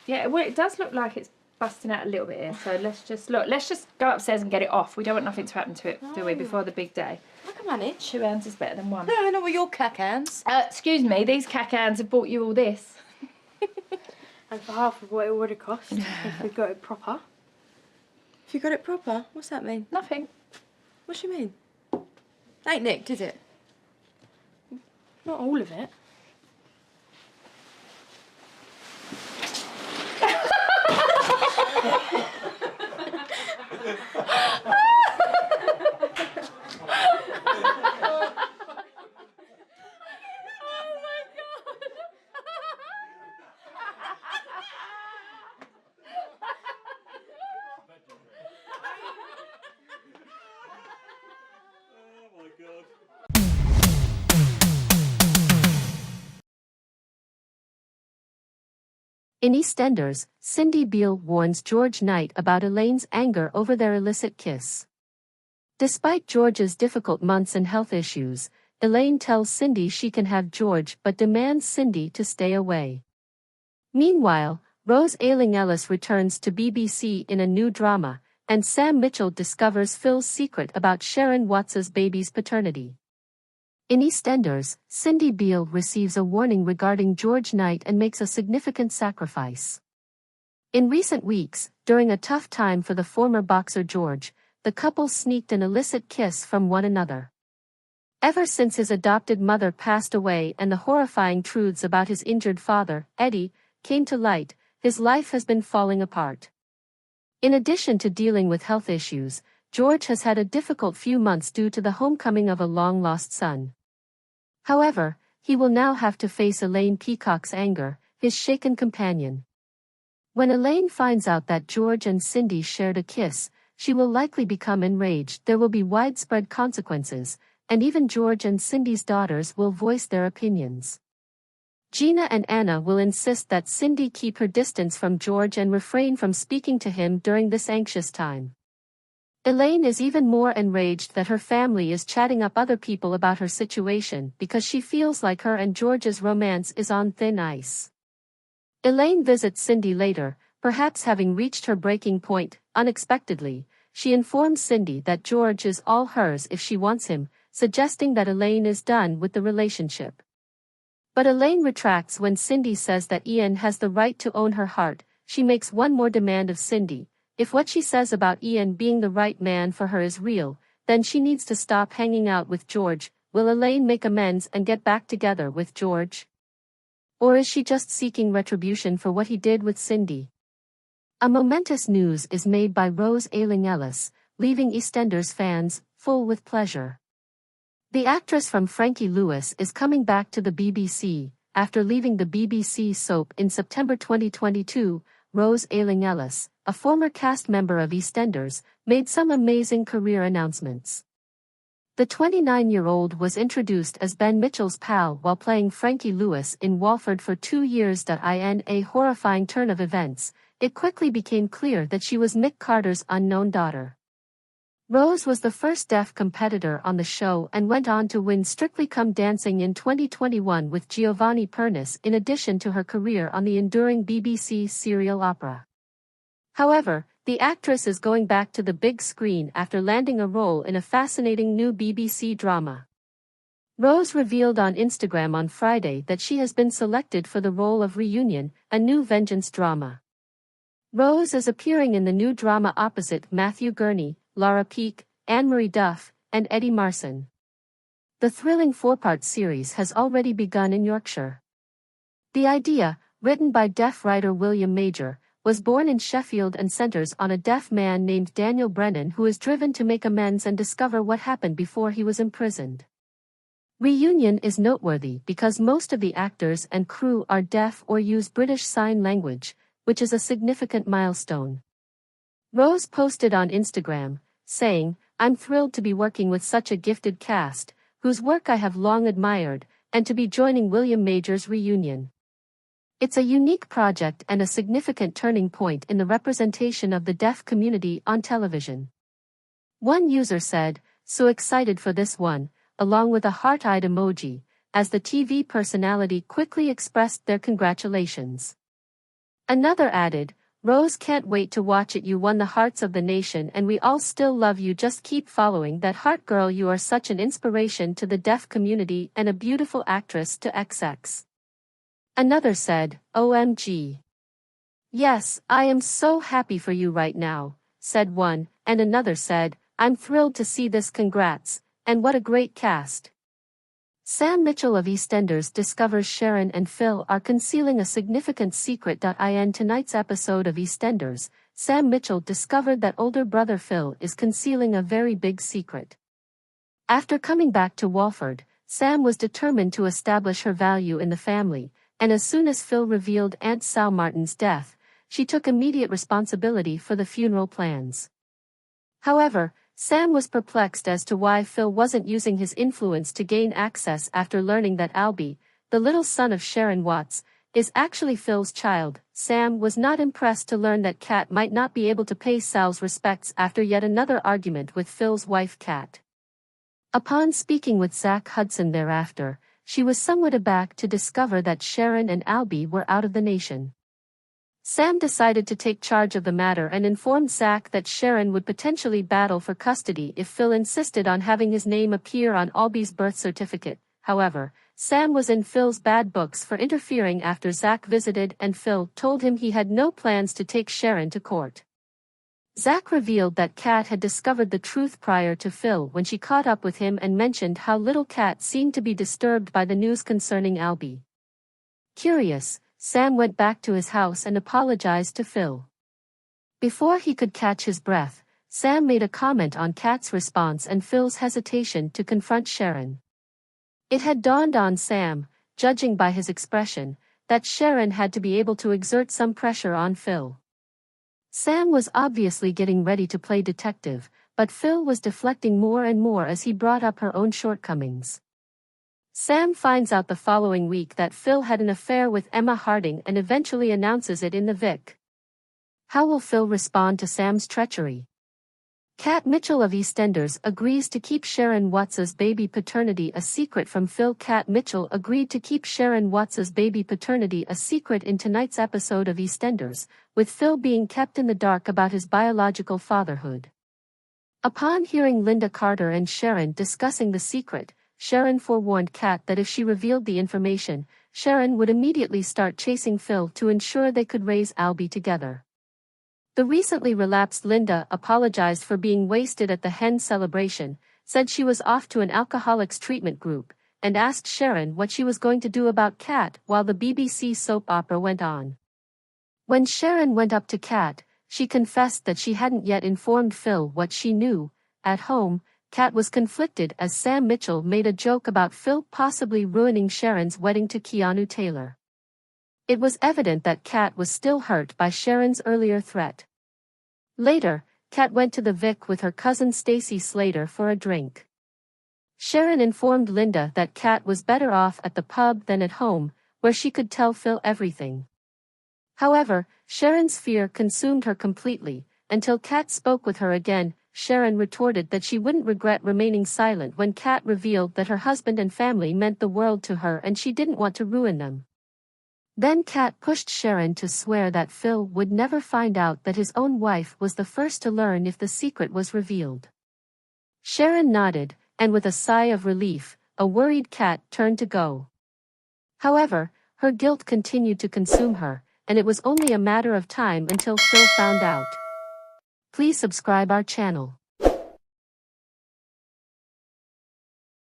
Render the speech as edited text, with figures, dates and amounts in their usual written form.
Yeah, well, it does look like it's busting out a little bit here. So let's just look. Let's just go upstairs and get it off. We don't want nothing to happen to it, do we? Before the big day. I can manage. 2 hands is better than 1. No, not with your cack hands. Excuse me. These cack hands have bought you all this. And for half of what it would have cost if we got it proper. If you got it proper, what's that mean? Nothing. What do you mean? Ain't nicked, is it? Not all of it. In EastEnders, Cindy Beale warns George Knight about Elaine's anger over their illicit kiss. Despite George's difficult months and health issues, Elaine tells Cindy she can have George but demands Cindy to stay away. Meanwhile, Rose Ayling-Ellis returns to BBC in a new drama, and Sam Mitchell discovers Phil's secret about Sharon Watts's baby's paternity. In EastEnders, Cindy Beale receives a warning regarding George Knight and makes a significant sacrifice. In recent weeks, during a tough time for the former boxer George, the couple sneaked an illicit kiss from one another. Ever since his adopted mother passed away and the horrifying truths about his injured father, Eddie, came to light, his life has been falling apart. In addition to dealing with health issues, George has had a difficult few months due to the homecoming of a long-lost son. However, he will now have to face Elaine Peacock's anger, his shaken companion. When Elaine finds out that George and Cindy shared a kiss, she will likely become enraged. There will be widespread consequences, and even George and Cindy's daughters will voice their opinions. Gina and Anna will insist that Cindy keep her distance from George and refrain from speaking to him during this anxious time. Elaine is even more enraged that her family is chatting up other people about her situation because she feels like her and George's romance is on thin ice. Elaine visits Cindy later, perhaps having reached her breaking point. Unexpectedly, she informs Cindy that George is all hers if she wants him, suggesting that Elaine is done with the relationship. But Elaine retracts when Cindy says that Ian has the right to own her heart. She makes one more demand of Cindy. If what she says about Ian being the right man for her is real, then she needs to stop hanging out with George. Will Elaine make amends and get back together with George? Or is she just seeking retribution for what he did with Cindy? A momentous news is made by Rose Ayling-Ellis, leaving EastEnders fans full with pleasure. The actress from Frankie Lewis is coming back to the BBC. After leaving the BBC soap in September 2022, Rose Ayling-Ellis, a former cast member of EastEnders, made some amazing career announcements. The 29-year-old was introduced as Ben Mitchell's pal while playing Frankie Lewis in Walford for 2 years. In a horrifying turn of events, it quickly became clear that she was Mick Carter's unknown daughter. Rose was the first deaf competitor on the show and went on to win Strictly Come Dancing in 2021 with Giovanni Pernice in addition to her career on the enduring BBC serial opera. However, the actress is going back to the big screen after landing a role in a fascinating new BBC drama. Rose revealed on Instagram on Friday that she has been selected for the role of Reunion, a new vengeance drama. Rose is appearing in the new drama opposite Matthew Gurney, Laura Peake, Anne-Marie Duff, and Eddie Marsan. The thrilling 4-part series has already begun in Yorkshire. The idea, written by deaf writer William Major, was born in Sheffield and centers on a deaf man named Daniel Brennan who is driven to make amends and discover what happened before he was imprisoned. Reunion is noteworthy because most of the actors and crew are deaf or use British Sign Language, which is a significant milestone. Rose posted on Instagram, saying, "I'm thrilled to be working with such a gifted cast, whose work I have long admired, and to be joining William Major's Reunion. It's a unique project and a significant turning point in the representation of the deaf community on television." One user said, "So excited for this one," along with a heart-eyed emoji, as the TV personality quickly expressed their congratulations. Another added, Rose can't wait to watch it. You won the hearts of the nation and we all still love you. Just keep following that heart, girl. You are such an inspiration to the deaf community and a beautiful actress to XX. Another said, OMG. Yes, I am so happy for you right now, said one, and another said, I'm thrilled to see this. Congrats, and what a great cast. Sam Mitchell of EastEnders discovers Sharon and Phil are concealing a significant secret. In tonight's episode of EastEnders, Sam Mitchell discovered that older brother Phil is concealing a very big secret. After coming back to Walford, Sam was determined to establish her value in the family, and as soon as Phil revealed Aunt Sal Martin's death, she took immediate responsibility for the funeral plans. However, Sam was perplexed as to why Phil wasn't using his influence to gain access after learning that Albie, the little son of Sharon Watts, is actually Phil's child. Sam was not impressed to learn that Kat might not be able to pay Sal's respects after yet another argument with Phil's wife Kat. Upon speaking with Zach Hudson thereafter, she was somewhat aback to discover that Sharon and Albie were out of the nation. Sam decided to take charge of the matter and informed Zach that Sharon would potentially battle for custody if Phil insisted on having his name appear on Albie's birth certificate. However, Sam was in Phil's bad books for interfering after Zach visited and Phil told him he had no plans to take Sharon to court. Zach revealed that Kat had discovered the truth prior to Phil when she caught up with him and mentioned how little Kat seemed to be disturbed by the news concerning Albie. Curious, Sam went back to his house and apologized to Phil. Before he could catch his breath, Sam made a comment on Kat's response and Phil's hesitation to confront Sharon. It had dawned on Sam, judging by his expression, that Sharon had to be able to exert some pressure on Phil. Sam was obviously getting ready to play detective, but Phil was deflecting more and more as he brought up her own shortcomings. Sam finds out the following week that Phil had an affair with Emma Harding and eventually announces it in the Vic. How will Phil respond to Sam's treachery? Kat Mitchell of EastEnders agrees to keep Sharon Watts's baby paternity a secret from Phil. Kat Mitchell agreed to keep Sharon Watts's baby paternity a secret in tonight's episode of EastEnders, with Phil being kept in the dark about his biological fatherhood. Upon hearing Linda Carter and Sharon discussing the secret, Sharon forewarned Kat that if she revealed the information, Sharon would immediately start chasing Phil to ensure they could raise Albie together. The recently relapsed Linda apologized for being wasted at the hen celebration, said she was off to an alcoholics treatment group, and asked Sharon what she was going to do about Kat while the BBC soap opera went on. When Sharon went up to Kat, she confessed that she hadn't yet informed Phil what she knew. At home, Kat was conflicted as Sam Mitchell made a joke about Phil possibly ruining Sharon's wedding to Keanu Taylor. It was evident that Kat was still hurt by Sharon's earlier threat. Later, Kat went to the Vic with her cousin Stacy Slater for a drink. Sharon informed Linda that Kat was better off at the pub than at home, where she could tell Phil everything. However, Sharon's fear consumed her completely, until Kat spoke with her again. Sharon retorted that she wouldn't regret remaining silent when Kat revealed that her husband and family meant the world to her and she didn't want to ruin them. Then Kat pushed Sharon to swear that Phil would never find out that his own wife was the first to learn if the secret was revealed. Sharon nodded, and with a sigh of relief, a worried Kat turned to go. However, her guilt continued to consume her, and it was only a matter of time until Phil found out. Please subscribe our channel.